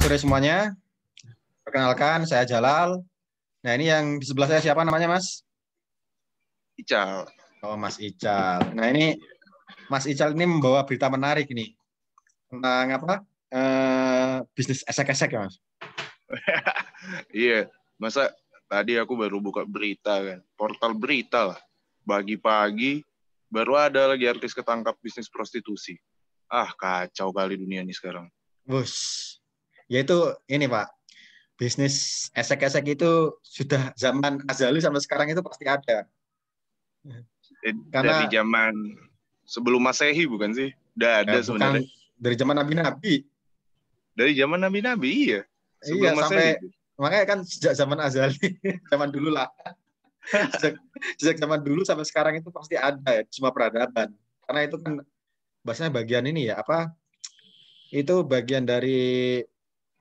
sore semuanya. Perkenalkan, saya Jalal. Nah, ini yang di sebelah saya siapa namanya, Mas? Ical. Oh, Mas Ical. Nah, ini Mas Ical ini membawa berita menarik nih. Tentang apa? Bisnis esek-esek ya, Mas? Iya, masa tadi aku baru buka berita kan. Portal berita lah. Pagi-pagi baru ada lagi artis ketangkap bisnis prostitusi. Ah, kacau kali dunia ini sekarang. Bus. Yaitu ini, Pak. Bisnis esek-esek itu sudah zaman azali sampai sekarang itu pasti ada. Dari Karena zaman sebelum Masehi bukan sih? Udah ada bukan sebenarnya. dari zaman Nabi-Nabi. Dari zaman Nabi-Nabi, iya. Iya, Sebelum Masehi. sampai makanya kan sejak zaman azali, zaman dulu lah. Sejak zaman dulu sampai sekarang itu pasti ada ya, semua peradaban. Karena itu kan bahasanya bagian ini ya, apa? Itu bagian dari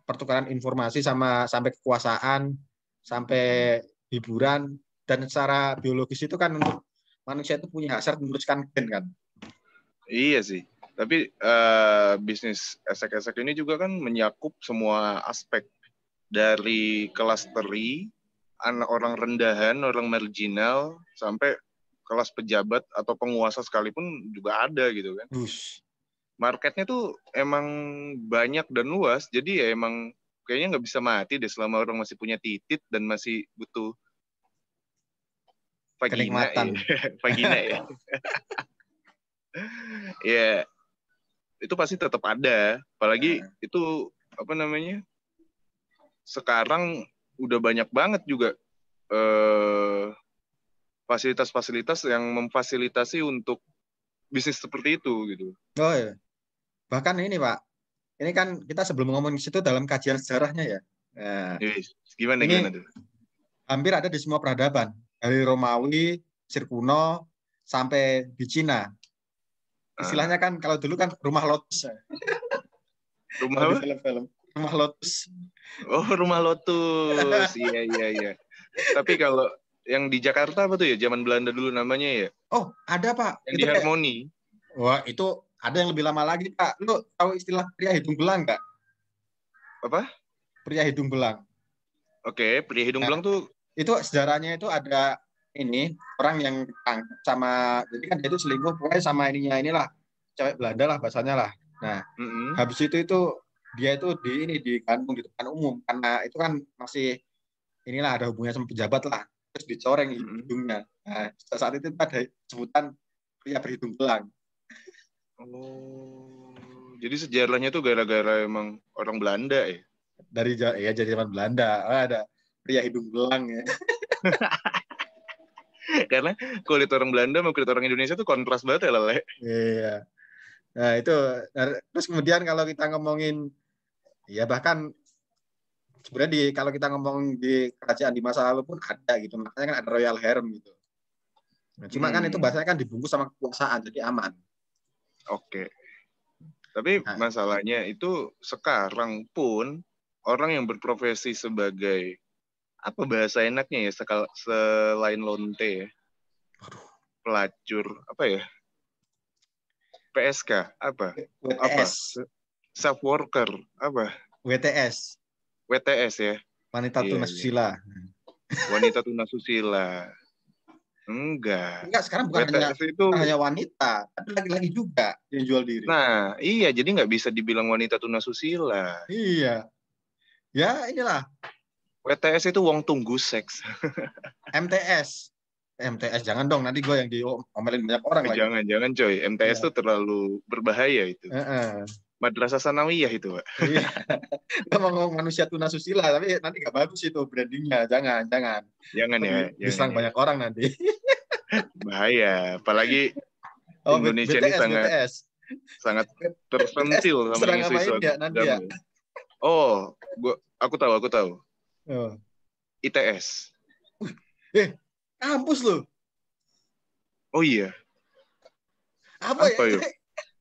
pertukaran informasi sampai kekuasaan, sampai hiburan, dan secara biologis itu kan untuk manusia itu punya hasrat meneruskan gen kan. Iya sih. Tapi bisnis esek-esek ini juga kan menyakup semua aspek. Dari kelas teri, anak orang rendahan, orang marginal, sampai kelas pejabat atau penguasa sekalipun juga ada gitu kan. Marketnya tuh emang banyak dan luas, jadi ya emang kayaknya nggak bisa mati deh selama orang masih punya titit dan masih butuh vagina. Kenikmatan. Ya. Vagina ya. Ya, itu pasti tetap ada. Apalagi itu apa namanya? Sekarang udah banyak banget juga fasilitas-fasilitas yang memfasilitasi untuk bisnis seperti itu gitu. Oh ya. Bahkan ini Pak, ini kan kita sebelum ngomong situ dalam kajian sejarahnya ya. Nah, gimana tuh? Hampir ada di semua peradaban, dari Romawi, Mesir kuno, sampai di Cina. Istilahnya kan kalau dulu kan rumah lotus. Rumah apa? Di film-film. Rumah lotus. Oh, rumah lotus. Iya. Tapi kalau yang di Jakarta apa tuh ya? Zaman Belanda dulu namanya ya? Oh, ada Pak. Yang itu di Harmoni. Wah, itu ada yang lebih lama lagi Pak. Lu tahu istilah pria hidung belang nggak? Apa? Pria hidung belang. Oke, pria hidung belang tuh. Itu sejarahnya itu ada ini orang yang sama, jadi kan dia itu selingkuh pokoknya sama inilah cewek Belanda lah bahasanya lah. Nah, habis itu dia itu digantung di depan umum karena itu kan masih inilah ada hubungannya sama pejabat lah, terus dicoreng hidungnya. Nah, saat itu ada sebutan pria berhidung belang. Oh, jadi sejarahnya tuh gara-gara emang orang Belanda ya? Dari zaman Belanda. Ada pria hidung belang ya. Karena kulit orang Belanda sama kulit orang Indonesia tuh kontras banget ya, Lele. Iya. Nah, itu. Terus kemudian kalau kita ngomongin, ya bahkan sebenarnya kalau kita ngomong di kerajaan di masa lalu pun ada gitu. Makanya kan ada royal harem gitu. Nah, cuma kan itu bahasanya kan dibungkus sama kekuasaan, jadi aman. Oke. Tapi masalahnya itu sekarang pun orang yang berprofesi sebagai apa bahasa enaknya ya selain lonte ya, pelacur apa ya, PSK apa, WTS, self worker apa, WTS ya, wanita tunasusila. Wanita tunasusila. Enggak, sekarang bukan hanya wanita, tapi laki-laki juga yang jual diri. Nah, iya, jadi nggak bisa dibilang wanita tunasusila. Iya. Ya, inilah. WTS itu wong tunggu seks. MTS jangan dong, nanti gue yang diomelin banyak orang lagi. Jangan coy, MTS itu terlalu berbahaya itu. Madrasah Sanawiyah itu, Pak. Iya. Kita mau ngomong manusia tunasusila, tapi nanti nggak bagus itu brandingnya. Jangan ya. Diserang banyak orang nanti. Bahaya, apalagi Indonesia BTS, ini sangat tersentil sama isu-isu agama. Oh, aku tahu. ITS. Kampus loh. Oh iya. Apa ya?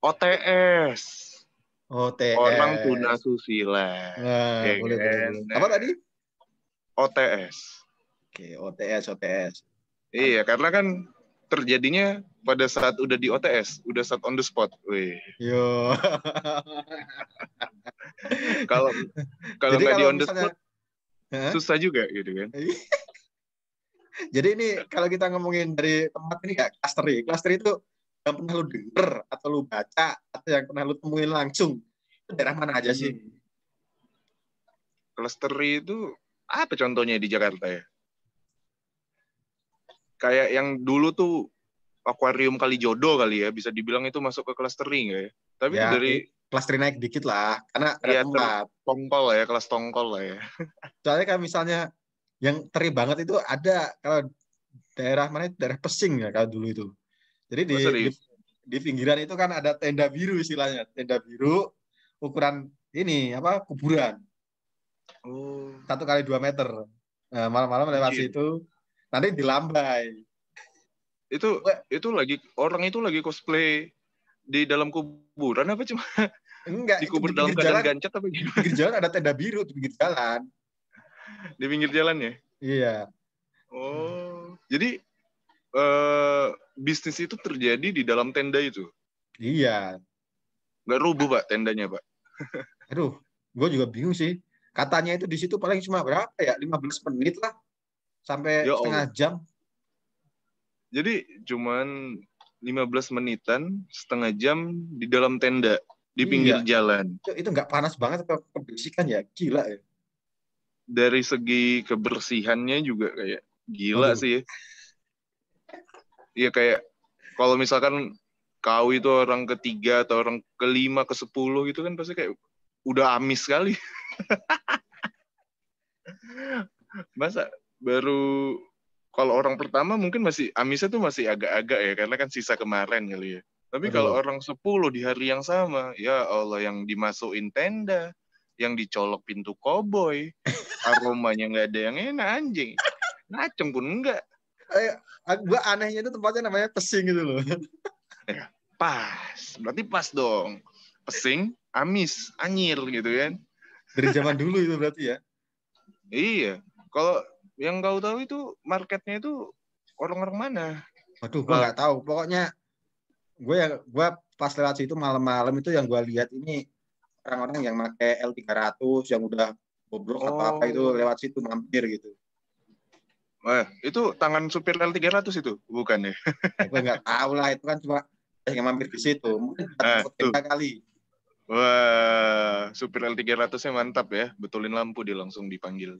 OTS. Orang tunasusila. Nah, boleh. Apa tadi? OTS. Oke, OTS. Iya, karena kan terjadinya pada saat udah di OTS, udah saat on the spot. Wih. Yo. Kalau kalau Jadi nggak di kalau on the misalnya, spot susah juga gitu kan. jadi ini kalau kita ngomongin dari tempat ini ya, cluster itu yang pernah lu denger atau lu baca atau yang pernah lu temuin langsung, itu daerah mana aja sih? Cluster itu apa contohnya di Jakarta ya? Kayak yang dulu tuh akuarium Kalijodo kali ya, bisa dibilang itu masuk ke clustering ya. Tapi itu Ya, dari cluster naik dikit lah, karena ada ya tempat. tertongkol lah ya, kelas tongkol lah ya. Soalnya kan misalnya yang teri banget itu ada kalau daerah mana, daerah Pesing ya kalau dulu itu. Jadi Oh, serius. di pinggiran itu kan ada tenda biru istilahnya, tenda biru ukuran ini apa kuburan Oh, 1 kali 2 meter. Nah, malam-malam lewat iya. situ nanti dilambai. Itu Wah, lagi orang itu lagi cosplay di dalam kuburan apa cuma enggak, itu dikubur dalam keadaan gancet apa di gimana? pinggir jalan ada tenda biru di pinggir jalan. Di pinggir jalan ya? Iya, Oh, jadi bisnis itu terjadi di dalam tenda itu. iya. Nggak rubuh, Pak, tendanya, Pak. Aduh, gue juga bingung sih. Katanya itu di situ paling cuma berapa ya? 15 menit lah sampai Ya setengah Allah. jam. Jadi cuman 15 menitan, setengah jam di dalam tenda, di Iya, pinggir jalan. itu nggak panas banget atau kebersihan ya? Gila ya. Dari segi kebersihannya juga kayak gila Waduh, sih ya. Iya kayak kalau misalkan kau itu orang ketiga atau orang kelima ke 10 gitu kan pasti kayak udah amis sekali. Masa baru kalau orang pertama mungkin masih amisnya tuh masih agak-agak ya karena kan sisa kemarin kali ya. Tapi kalau waduh. orang 10 di hari yang sama, ya Allah yang dimasukin tenda, yang dicolok pintu koboi, aromanya nggak ada yang enak anjing. Ngaceng pun enggak. Eh, gue anehnya itu tempatnya namanya Pesing gitu loh. Ya, pas. Berarti pas dong. Pesing, amis, anyir gitu kan. Dari zaman dulu itu berarti ya. Iya. Kalau yang kau tahu itu marketnya itu orang-orang mana? Waduh, gue Lah, nggak tahu. Pokoknya gue pas lewat situ malam-malam itu yang gue lihat ini orang-orang yang pakai L300 yang udah bobrok atau apa itu oh. lewat situ mampir gitu. Itu tangan supir L300 itu? Bukan ya? Ya, gue nggak tahu lah itu kan cuma yang mampir di situ. Mungkin Nah, satu tuh. tenda kali. Wah, supir L300-nya mantap ya. Betulin lampu dia langsung dipanggil.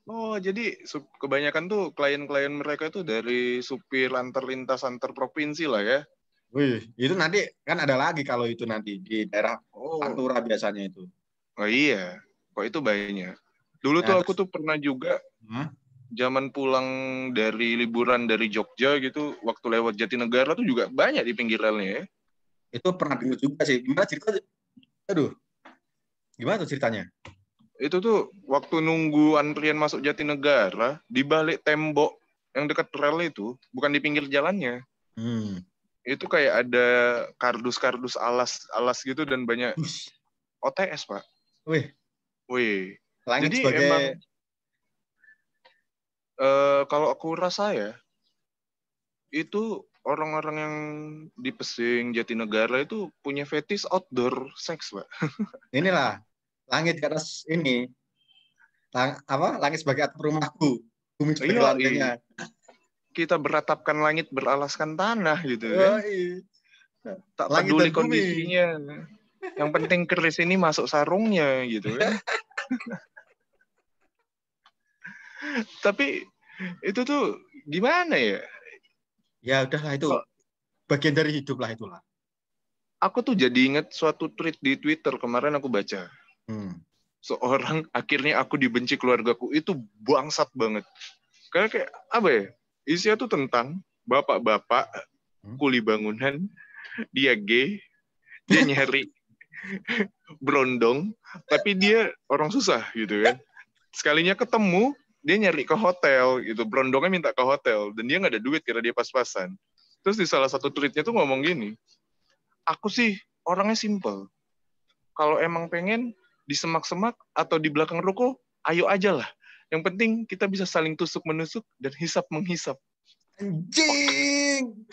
Oh, jadi kebanyakan tuh klien-klien mereka tuh dari supir antar lintas antar provinsi lah ya. Wih, itu nanti kan ada lagi kalau itu nanti di daerah Oh, Pantura biasanya itu. oh iya. Kok itu banyak. Dulu Nah, tuh aku terus tuh pernah juga hmm, zaman pulang dari liburan dari Jogja gitu, waktu lewat Jatinegara tuh juga banyak di pinggirannya ya. itu pernah dengar juga sih. Gimana ceritanya? Aduh, gimana tuh ceritanya? Itu tuh waktu nunggu antrian masuk Jatinegara, di balik tembok yang dekat rel itu, bukan di pinggir jalannya. Hmm. Itu kayak ada kardus-kardus alas gitu dan banyak Bus. OTS, Pak. Wih, Wih. langit Jadi emang sebagai kalau aku rasa ya, itu orang-orang yang di Pesing, Jatinegara itu punya fetish outdoor seks, Pak. inilah langit di atas ini apa langit sebagai atap rumahku, bumi sebagai Iya, lantainya. kita beratapkan langit beralaskan tanah gitu kan. Oh, iya. Tak Langit peduli dan bumi. kondisinya. Yang penting keris ini masuk sarungnya gitu kan. Tapi itu tuh gimana ya? Ya udahlah itu Kok bagian dari hidup lah itulah. aku tuh jadi inget suatu tweet di Twitter kemarin aku baca. Hmm. Seorang akhirnya aku dibenci keluargaku itu bangsat banget. Karena kayak apa ya? Isinya tuh tentang bapak-bapak Hmm. kuli bangunan, dia gay, dia nyari berondong, tapi dia orang susah gitu kan. Sekalinya ketemu, dia nyari ke hotel gitu. Berondongnya minta ke hotel dan dia nggak ada duit karena dia pas-pasan. Terus di salah satu tweetnya tuh ngomong gini, aku sih orangnya simple. Kalau emang pengen di semak-semak atau di belakang ruko, ayo aja lah. Yang penting kita bisa saling tusuk-menusuk dan hisap-menghisap. Anjing.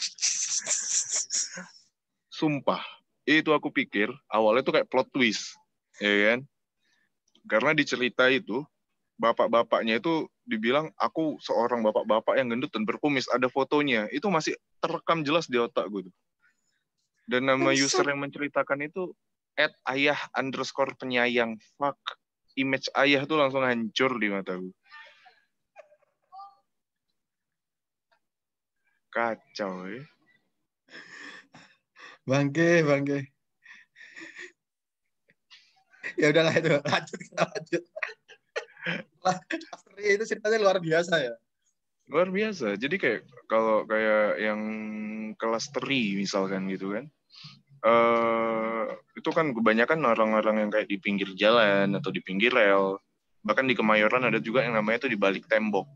Sumpah. Itu aku pikir awalnya tuh kayak plot twist, ya kan? Karena di cerita itu bapak-bapaknya itu dibilang aku seorang bapak-bapak yang gendut dan berkumis, ada fotonya. Itu masih terekam jelas di otak gue tuh. Dan nama user Bangsat. yang menceritakan itu @ayah_penyayang. Fuck. Image ayah tuh langsung hancur di mata gue. Kacau ya. Bangke, bangke. Ya udahlah itu, lanjut kita lanjut. Lah, Astri itu ceritanya luar biasa ya. Luar biasa. Jadi kayak kalau kayak yang kelas teri misalkan gitu kan. Itu kan kebanyakan orang-orang yang kayak di pinggir jalan atau di pinggir rel. Bahkan di Kemayoran ada juga yang namanya itu di balik tembok,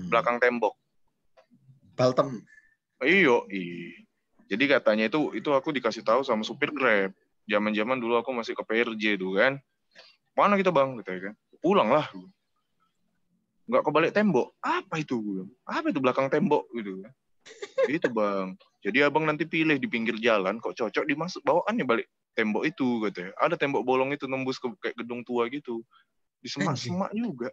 belakang tembok. Baltem. Iyo, jadi katanya itu aku dikasih tahu sama supir Grab. Zaman-zaman dulu aku masih ke PRJ tuh kan. Mana kita bang? Gitu kan. Pulang lah. Nggak kebalik tembok. Apa itu? Apa itu belakang tembok gitu kan? Itu bang. Jadi abang nanti pilih di pinggir jalan. Kok cocok dimasuk bawaannya balik tembok itu katanya. Ada tembok bolong itu nembus ke kayak gedung tua gitu. Di Anjing. semak-semak juga.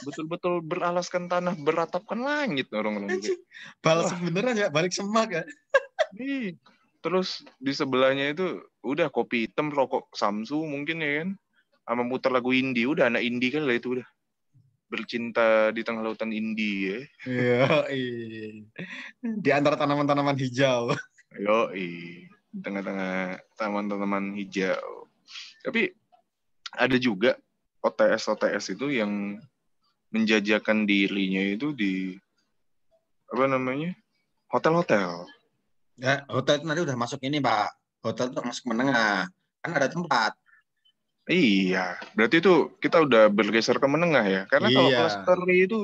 Betul-betul beralaskan tanah, beratapkan langit orang-orang gitu. Anjing. Balsem Wah, beneran ya, balik semak ya. nih. Terus di sebelahnya itu udah kopi hitam, rokok Samsu mungkin ya kan. Sama muter lagu indie. Udah anak indie kan lah itu udah. Bercinta di tengah lautan indie ya. Iya, di antara tanaman-tanaman hijau. Yo, di tengah-tengah taman-taman hijau. Tapi ada juga OTS-OTS itu yang menjajakan dirinya itu di apa namanya? Hotel-hotel. Ya, hotel itu nanti udah masuk ini, Pak. Hotel itu masuk menengah. Kan ada tempat. Iya, berarti itu kita udah bergeser ke menengah ya. Karena kalau Iya. kelas teri itu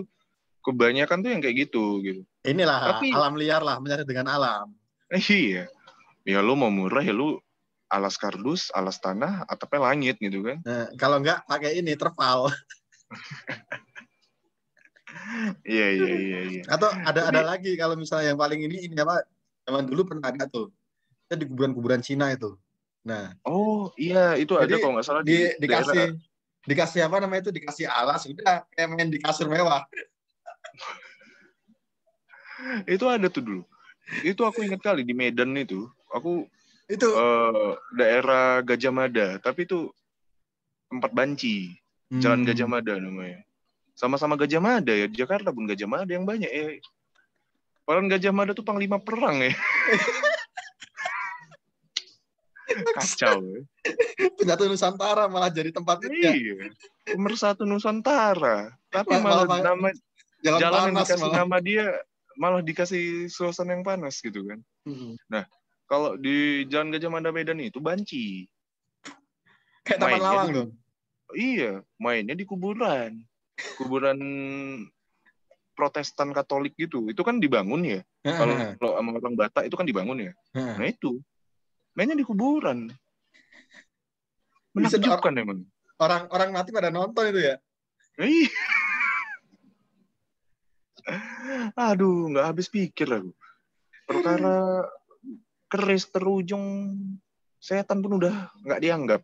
kebanyakan tuh yang kayak gitu gitu. Inilah Tapi alam liar lah, mencari dengan alam. iya, ya lu mau murah ya lu alas kardus, alas tanah, atapnya langit gitu kan. Nah, kalau enggak pakai ini terpal. Iya, iya, iya, iya. Atau Tapi ada lagi kalau misalnya yang paling ini apa? Zaman dulu pernah ada tuh. Kita di kuburan-kuburan Cina itu. Nah, oh iya itu ada jadi kalau nggak salah di daerah. dikasih apa namanya itu, dikasih alas, udah kayak main di kasur mewah. Itu ada tuh dulu. Itu aku ingat kali di Medan itu. Aku Itu daerah Gajah Mada, tapi itu tempat banci. Jalan Gajah hmm, Mada namanya. Sama-sama Gajah Mada ya. Di Jakarta pun Gajah Mada yang banyak ya. Padahal Gajah Mada tuh panglima perang ya. Kacau ya. Penyatu Nusantara malah jadi tempat itu ya. Iya. Pemersatu Nusantara. Tapi Malah malah nama jalan jalan yang panas dikasih malah. nama dia malah dikasih suasana yang panas gitu kan. Hmm. Nah, kalau di Jalan Gajah Mada Medan itu banci. Kayak taman Mainnya lawang di loh. iya, mainnya di kuburan. Kuburan Protestan Katolik gitu. Itu kan dibangun ya. Kalau sama orang Batak itu kan dibangun ya. Nah itu, mainnya di kuburan. Bisa Menakjubkan emang. orang mati pada nonton itu ya. Ih, aduh, nggak habis pikir aku. Perkara keris terujung setan pun udah nggak dianggap.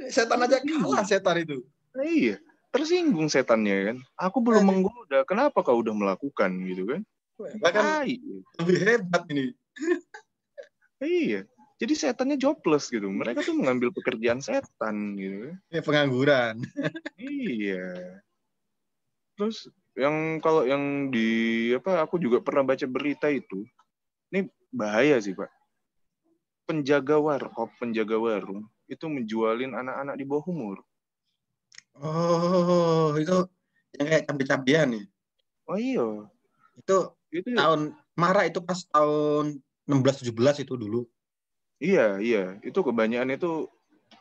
Setan Kan aja tersinggung. kalah setan itu. Nah, iya, tersinggung setannya kan. Aku belum Anjing. menggoda, kenapa kau udah melakukan gitu kan? Bahkan Tai. lebih hebat ini. Iya. Jadi setannya jobless gitu. Mereka tuh mengambil pekerjaan setan gitu kan. Ini pengangguran. Iya. Terus yang kalau yang di apa aku juga pernah baca berita itu. Ini bahaya sih, Pak. Penjaga warung itu menjualin anak-anak di bawah umur. Oh, itu yang kayak cabai-cabian nih. Oh iya, Itu itu tahun marah itu pas tahun 16-17 itu dulu. iya, iya. Itu kebanyakan itu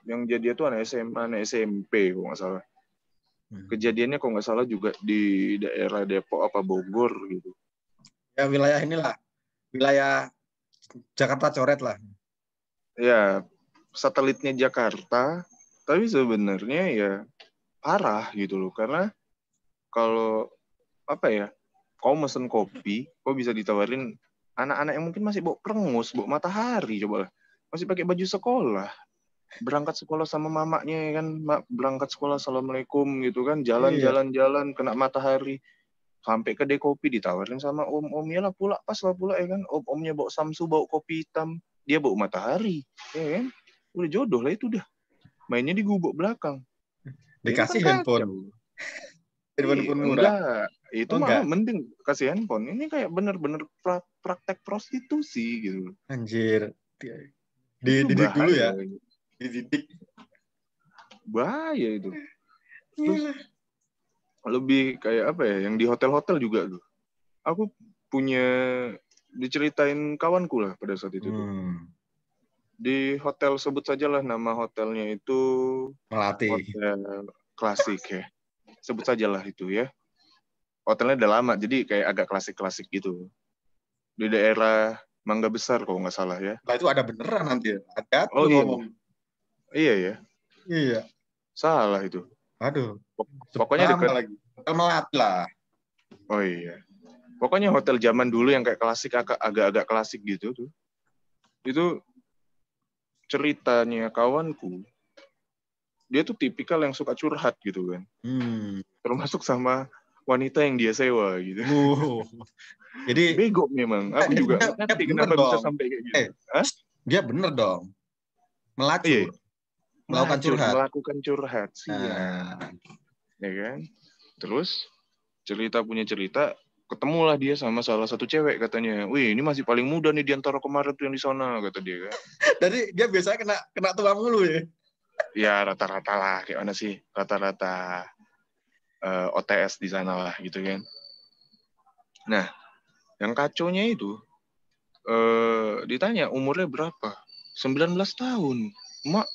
yang jadi itu anak SMA, anak SMP kalau nggak salah. Kejadiannya kalau nggak salah juga di daerah Depok apa Bogor gitu. Ya wilayah inilah, wilayah Jakarta coret lah. Ya, satelitnya Jakarta, tapi sebenarnya ya parah gitu loh. Karena kalau apa ya, kau mesen kopi, kau bisa ditawarin anak-anak yang mungkin masih bawa perengus, bawa matahari coba lah. masih pakai baju sekolah. Berangkat sekolah sama mamanya ya kan, berangkat sekolah assalamualaikum gitu kan, Iya. jalan kena matahari sampai kedai kopi ditawarin sama om-omnya lah pula ya kan, om-omnya bawa samsu bawa kopi hitam, dia bawa matahari ya kan, udah jodoh lah itu dah, mainnya di gubuk belakang ya itu kan Dikasih handphone. kacau. Handphone murah. Enggak, itu Oh malah enggak. mending kasih handphone, ini kayak bener-bener praktek prostitusi gitu, Anjir. itu Dididik dulu ya. bahaya, Dididik. bahaya itu. Terus lebih kayak apa ya, yang di hotel-hotel juga tuh. Aku punya, diceritain kawanku lah pada saat itu tuh. Di hotel, sebut sajalah nama hotelnya itu Melati. Hotel Klasik ya. Sebut sajalah itu ya. Hotelnya udah lama, jadi kayak agak klasik-klasik gitu. Di daerah Mangga Besar kalau nggak salah ya. Nah itu ada beneran nanti ya. Hati-hati Oh lu iya, ngomong. iya ya. Iya. Salah itu. Aduh. Pokoknya Sama dekat. lagi. Hotel Melati lah. Oh iya. Pokoknya hotel zaman dulu yang kayak klasik, agak-agak klasik gitu tuh. Itu ceritanya kawanku. Dia tuh tipikal yang suka curhat gitu kan. Termasuk sama wanita yang dia sewa gitu. Jadi bego memang. Aku juga ngerti kenapa bisa sampai kayak gitu. Dia bener dong. Iya. Melacur. Melakukan curhat. Siap. Ya kan? Terus punya cerita, ketemulah dia sama salah satu cewek katanya. Wih, ini masih paling muda nih di antara kemarin tuh yang di sana, kata dia kan. Jadi dia biasanya kena tua mulu ya. Ya rata-rata lah, kayak mana sih? Rata-rata OTS di sana lah gitu kan. Nah, yang kacaunya itu ditanya umurnya berapa? 19 tahun. Mak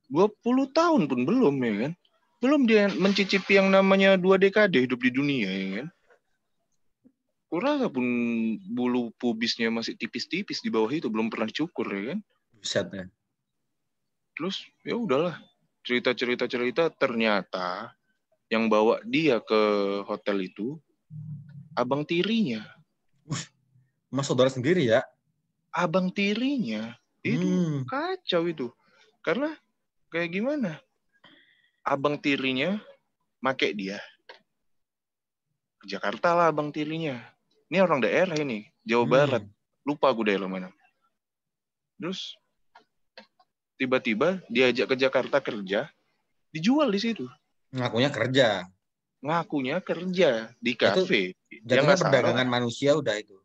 20 tahun pun belum ya kan. Belum dia mencicipi yang namanya 2 dekade hidup di dunia ya kan. Kurasa pun bulu pubisnya masih tipis-tipis di bawah itu, belum pernah dicukur ya kan. Buset ya. Terus ya udahlah, cerita ternyata yang bawa dia ke hotel itu abang tirinya. Mas saudara sendiri ya? Abang tirinya. Itu kacau itu. Karena kayak gimana? Abang tirinya make dia. Ke Jakarta lah abang tirinya. Ini orang daerah ini, Jawa Barat. Lupa aku daerah mana. Terus tiba-tiba diajak ke Jakarta kerja, dijual di situ. Ngakunya kerja di kafe. Jatuhnya perdagangan manusia udah itu.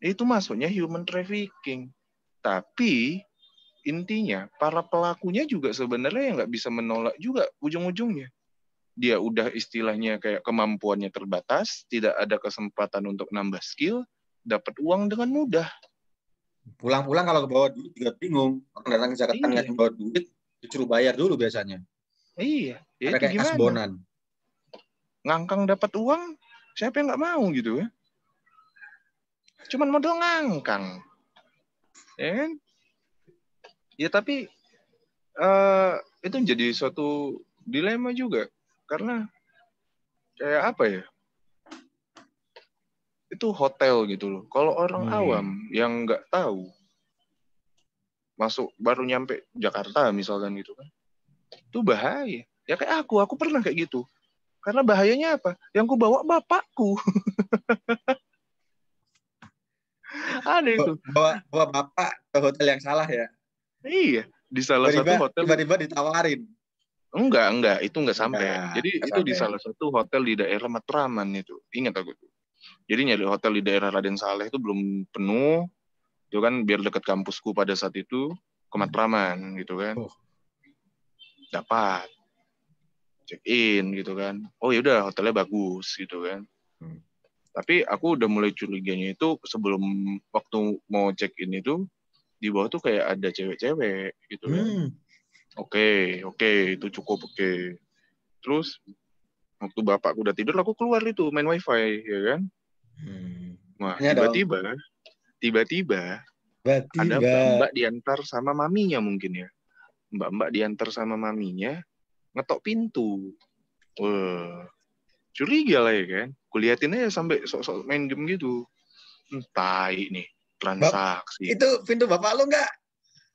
Itu masuknya human trafficking. Tapi intinya para pelakunya juga sebenarnya nggak bisa menolak juga ujung-ujungnya. Dia udah istilahnya kayak kemampuannya terbatas, tidak ada kesempatan untuk nambah skill, dapat uang dengan mudah. Pulang-pulang kalau ke bawah duit juga bingung. Orang datang ke Jakarta nggak bawa duit, disuruh bayar dulu biasanya. Iya, ya ada itu kayak gimana? kasbonan. Ngangkang dapat uang, siapa yang nggak mau gitu ya? Cuman modal ngangkang. Ya kan? Ya tapi itu jadi suatu dilema juga. Karena kayak apa ya? Itu hotel gitu loh. Kalau orang awam yang nggak tahu, masuk baru nyampe Jakarta misalkan gitu kan, itu bahaya. Ya kayak aku pernah kayak gitu. Karena bahayanya apa? Yang ku bawa bapakku. Ada itu. Bawa bapak ke hotel yang salah ya? Iya, di salah satu hotel. Tiba-tiba ditawarin. Enggak, itu enggak sampai. Jadi itu di salah satu hotel di daerah Matraman itu. Ingat aku tuh. Jadi nyari hotel di daerah Raden Saleh itu belum penuh. Itu kan biar dekat kampusku pada saat itu ke Matraman gitu kan. Dapat. Check in gitu kan. Oh ya udah hotelnya bagus gitu kan. Tapi aku udah mulai curiganya itu sebelum waktu mau check in itu di bawah tuh kayak ada cewek-cewek gitu kan. Oke, itu cukup oke. Terus waktu bapakku udah tidur, aku keluar itu main wifi, ya kan? Wah, tiba-tiba ada mbak diantar sama maminya mungkin ya. Mbak diantar sama maminya ngetok pintu. Wah, curiga lah ya kan? Kuliatin aja sampai sok-sok main game gitu. Tai nih, transaksi. Itu pintu bapak lu nggak?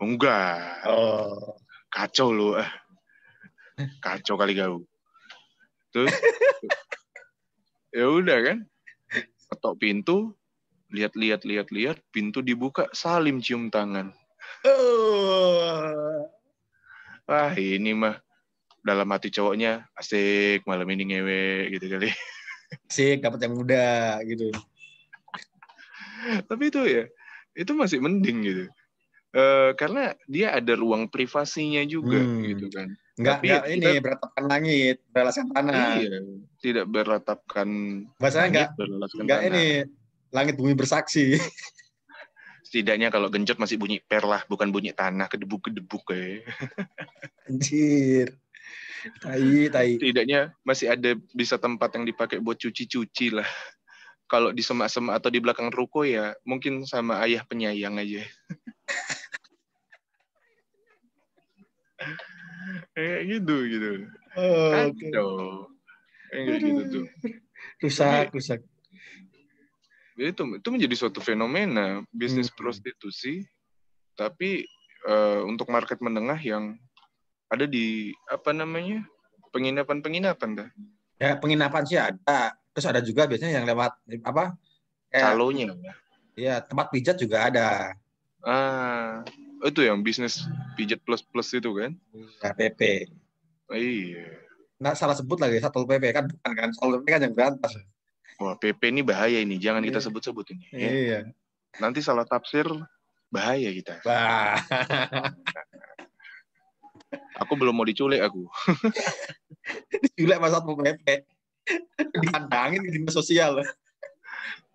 Enggak. Oh. Kacau lu. Kacau kali kau. Terus ya udah kan. Ketok pintu, lihat, pintu dibuka, Salim cium tangan. Oh. Wah, ini mah dalam hati cowoknya asik malam ini ngewe gitu kali. Asik, dapat yang muda gitu. Tapi itu masih mending gitu. Karena dia ada ruang privasinya juga gitu kan. Nggak Tapi ini kita beratapkan langit, beralaskan tanah. iya tidak beratapkan Bahasanya langit, beralaskan nggak ini tanah. langit bumi bersaksi. Setidaknya kalau genjot masih bunyi per lah, bukan bunyi tanah kedebuk-kedebuk kayak. Anjir. Tai. Setidaknya masih ada bisa tempat yang dipakai buat cuci-cuci lah. Kalau di semak-semak atau di belakang ruko ya mungkin sama ayah penyayang aja. Kayak gitu. Oh, oke. Kacau. Kayak gitu tuh. Tapi Rusak. itu menjadi suatu fenomena bisnis prostitusi, tapi untuk market menengah yang ada di penginapan dah. Ya penginapan sih ada. Terus ada juga biasanya yang lewat apa? Kayak Calonya. ya tempat pijat juga ada. Itu yang bisnis pijat plus itu kan? Ya, PP. Iya. Nggak salah sebut lagi Satpol PP kan bukan kan? Satpol PP kan yang berantas. Wah, PP ini bahaya ini, jangan kita Iya. sebut-sebut ini. Ya. Iya. Nanti salah tafsir, bahaya kita. Wah. Aku belum mau diculik aku. Diculik sama Satpol PP. Dikandangin di dinas sosial.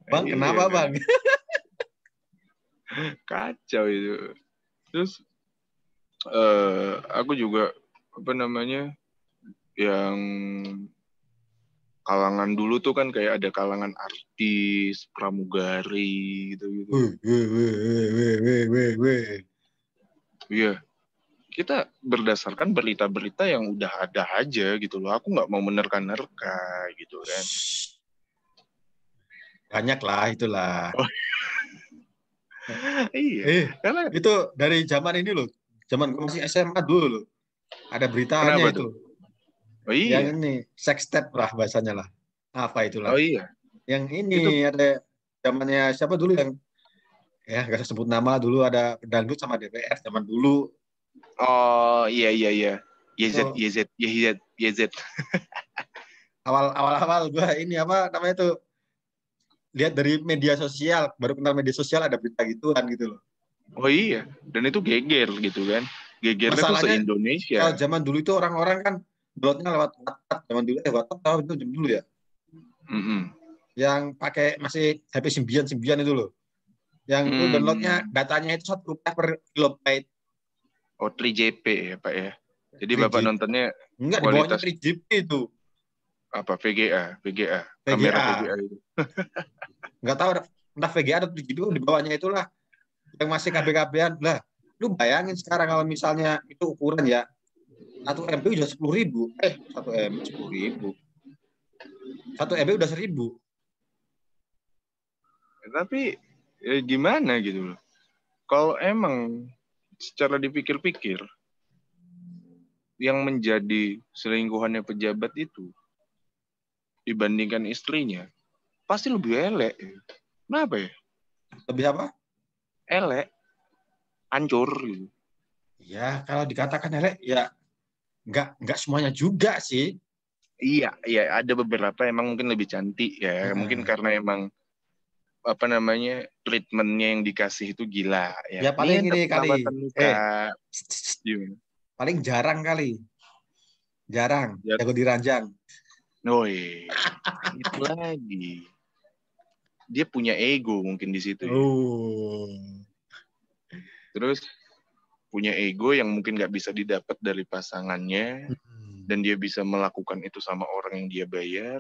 Bang, kenapa Iya. Bang? Kacau itu. Terus aku juga yang kalangan dulu tuh kan kayak ada kalangan artis, pramugari gitu. Iya. Kita berdasarkan berita-berita yang udah ada aja gitu loh. Aku nggak mau menerka-nerka gitu kan. Banyak lah itulah. Oh. Iya. Karena itu dari zaman ini loh. Zaman gue masih SMA dulu loh. Ada beritanya kenapa itu. tuh? Oh iya. Yang ini sex tape lah bahasanya lah. Apa itulah. Oh iya. Yang ini Itu ada zamannya siapa dulu yang ya gak usah sebut nama, dulu ada dangdut sama DPR zaman dulu. oh iya. Itu YZ. awal gue ini apa namanya itu lihat dari media sosial, baru kenal media sosial ada berita gituan gitu loh. Oh iya, dan itu geger gitu kan. Gegernya tuh Masalahnya kalau se-Indonesia. zaman dulu itu orang-orang kan downloadnya lewat WhatsApp. Zaman dulu WhatsApp tahu itu zaman dulu ya. Mm-mm. Yang pakai masih HP Symbian itu loh. Yang itu downloadnya datanya itu 1 rupiah per kilobyte. Oh 3GP ya Pak ya. Jadi 3G. Bapak nontonnya Enggak, di bawahnya kualitas 3GP itu. apa VGA, kamera VGA. VGA itu. Enggak tahu entah VGA atau 3GP di bawahnya itulah yang masih KB-KB-an. Lah, lu bayangin sekarang kalau misalnya itu ukuran ya 1 MB udah 10.000. 1 MB 10.000. 1 MB udah 1.000. Tapi ya gimana gitu loh. Kalau emang secara dipikir-pikir yang menjadi selingkuhannya pejabat itu dibandingkan istrinya pasti lebih elek. Kenapa ya? Lebih apa? Elek. Hancur gitu. Ya, kalau dikatakan elek ya enggak semuanya juga sih. Iya, ada beberapa emang mungkin lebih cantik ya. Mungkin karena emang treatmentnya yang dikasih itu gila ya. Ya paling Ini ini untuk kali. perawatan muka. Paling jarang kali. Jarang. Jago diranjang. Woi, itu lagi. Dia punya ego mungkin di situ. Oh. Terus punya ego yang mungkin nggak bisa didapat dari pasangannya, dan dia bisa melakukan itu sama orang yang dia bayar.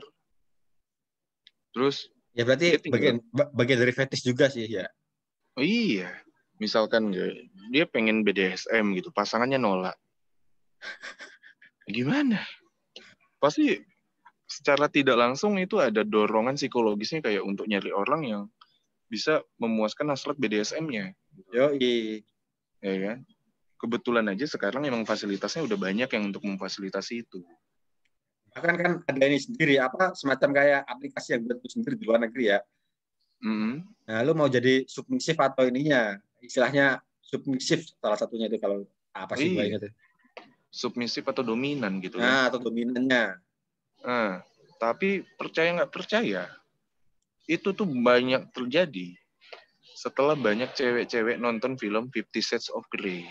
Terus ya berarti dia bagian dari fetish juga sih ya. Oh iya, misalkan dia pengen BDSM gitu, pasangannya nolak. Gimana? Pasti secara tidak langsung itu ada dorongan psikologisnya kayak untuk nyari orang yang bisa memuaskan hasrat BDSM-nya. Yoi. ya kan? Kebetulan aja sekarang emang fasilitasnya udah banyak yang untuk memfasilitasi itu. Bahkan kan ada ini sendiri, apa semacam kayak aplikasi yang buat lu sendiri di luar negeri ya. Nah, lu mau jadi submisif atau ininya, istilahnya submisif salah satunya itu kalau apa sih gue Iya, ingat. submisif atau dominan gitu kan. Nah, atau dominannya. Nah, tapi percaya nggak percaya, itu tuh banyak terjadi setelah banyak cewek-cewek nonton film 50 Shades of Grey.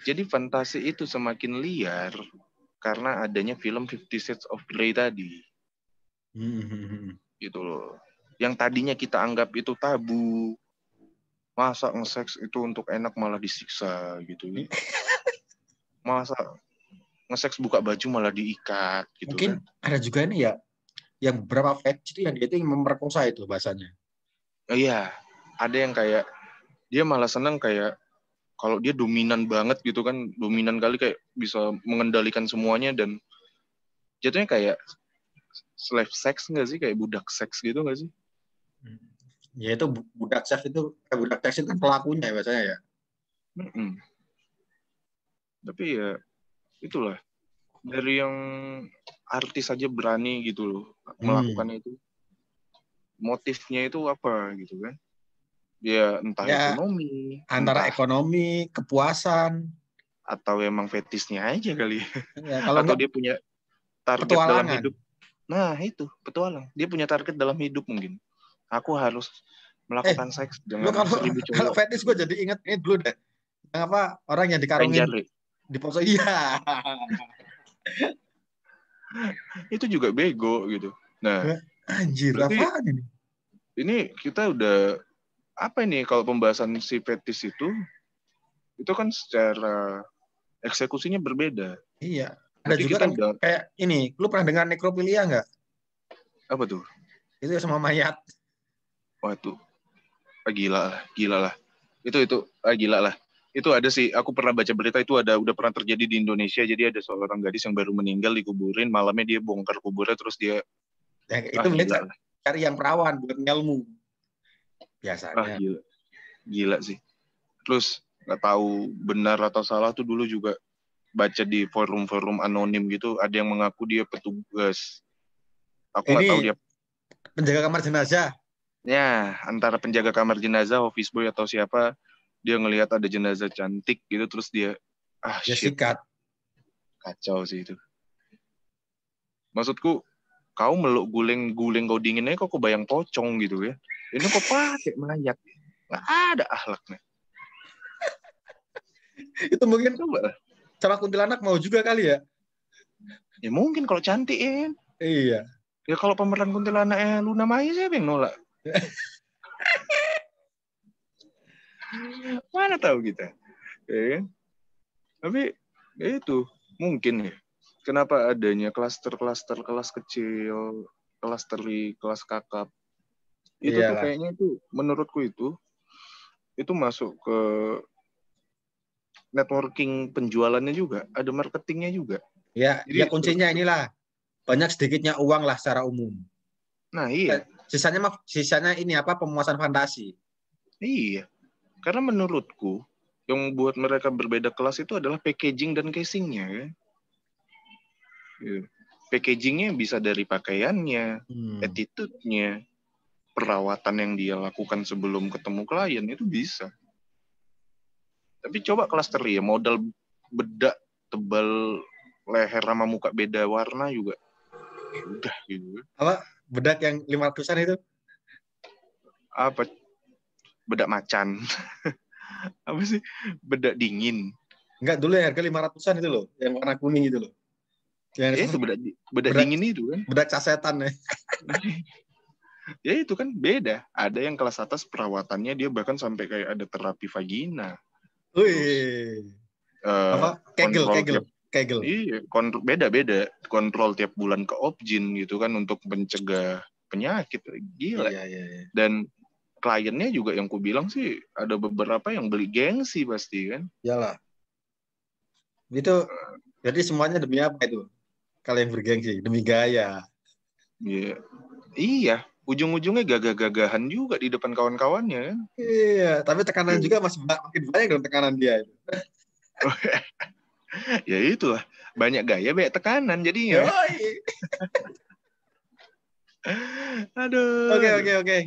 Jadi fantasi itu semakin liar karena adanya film 50 Shades of Grey tadi. Gitu loh. Yang tadinya kita anggap itu tabu. Masa nge-seks itu untuk enak malah disiksa gitu. Masa nge-seks buka baju malah diikat gitu Mungkin kan. ada juga nih ya, yang beberapa fetish itu yang dia itu yang memerkosa itu bahasanya. Iya, ada yang kayak dia malah seneng kayak kalau dia dominan banget gitu kan, dominan kali kayak bisa mengendalikan semuanya dan jatuhnya kayak slave sex nggak sih, kayak budak seks gitu nggak sih? Ya itu budak seks itu, budak seks itu kan pelakunya ya biasanya ya. Tapi ya itulah, dari yang artis aja berani gitu loh melakukan itu, motifnya itu apa gitu kan? Ya entah Ya ekonomi, antara entah ekonomi, kepuasan, atau emang fetisnya aja kali ya. ya kalau Atau enggak dia punya target dalam petualangan. hidup. Nah itu petualang, dia punya target dalam hidup mungkin. Aku harus melakukan seks Lu dengan kalau 1000 kalau cowok. fetish gue jadi inget ini dulu deh. Yang apa orang yang dikarungin Penjari. di pojok. Iya. Itu juga bego gitu. Nah, Anjir, berarti apaan ini? ini kita udah apa ini kalau pembahasan si fetis itu kan secara eksekusinya berbeda. Iya. Ada Berarti juga kita kan udah kayak ini, lu pernah dengar nekrofilia nggak? apa tuh? Itu ya sama mayat. Wah itu gila lah. Itu gila lah. Itu ada sih, aku pernah baca berita itu udah pernah terjadi di Indonesia. Jadi ada seorang gadis yang baru meninggal dikuburin, malamnya dia bongkar kuburnya terus dia Ya, itu gila lah. cari yang perawan buat ngelmu. Biasanya. Gila sih. Terus nggak tahu benar atau salah tuh dulu juga baca di forum-forum anonim gitu, ada yang mengaku dia petugas. Aku nggak tahu Ini dia. penjaga kamar jenazah. Ya, antara penjaga kamar jenazah, office boy atau siapa, dia ngelihat ada jenazah cantik gitu, terus dia, Ya shit, sikat. kacau sih itu. Maksudku, kau meluk guling kau dinginnya kok bayang pocong gitu ya. Ini kok pakai mayat. Nggak ada akhlaknya. Itu mungkin Coba. sama kuntilanak mau juga kali ya. Ya mungkin kalau cantik ya. Iya. Ya kalau pemeran kuntilanaknya Luna Maya siapa yang nolak? Mana tahu kita. Ya kan? Tapi ya itu mungkin ya. Kenapa adanya klaster-klaster kelas kecil, kelas teri, kelas kakap. Itu tuh Iyalah. kayaknya itu menurutku itu masuk ke networking penjualannya juga, ada marketingnya juga. Ya, ya Jadi kuncinya inilah. Banyak sedikitnya uang lah secara umum. nah iya. Sisanya ini apa pemuasan fantasi. Iya. Karena menurutku yang buat mereka berbeda kelas itu adalah packaging dan casingnya kan. Packagingnya bisa dari pakaiannya, attitude-nya, perawatan yang dia lakukan sebelum ketemu klien itu bisa. Tapi coba kelas teri ya, modal bedak tebal, leher sama muka beda warna juga udah gitu. Apa bedak yang 500-an itu? Apa bedak macan? Apa sih? Bedak dingin. Enggak, dulu yang harga 500-an itu loh, yang warna kuning itu loh. Yang Itu bedak dingin itu kan. Bedak sasetan ya. Ya itu kan beda. Ada yang kelas atas perawatannya dia bahkan sampai kayak ada terapi vagina. Wih. Apa? Kegel. Iya, beda-beda. Kontrol tiap bulan ke Opjin gitu kan untuk mencegah penyakit. Gila. Iya. Dan kliennya juga yang ku bilang sih ada beberapa yang beli gengsi pasti kan. Iyalah. Itu jadi semuanya demi apa itu? Kalian bergengsi demi gaya. Iya. ujung-ujungnya gagah-gagahan juga di depan kawan-kawannya kan. Iya, tapi tekanan juga makin banyak dong tekanan dia. Ya itulah, banyak gaya, banyak tekanan jadinya. Yoi. Aduh. Oke, aduh. oke, oke.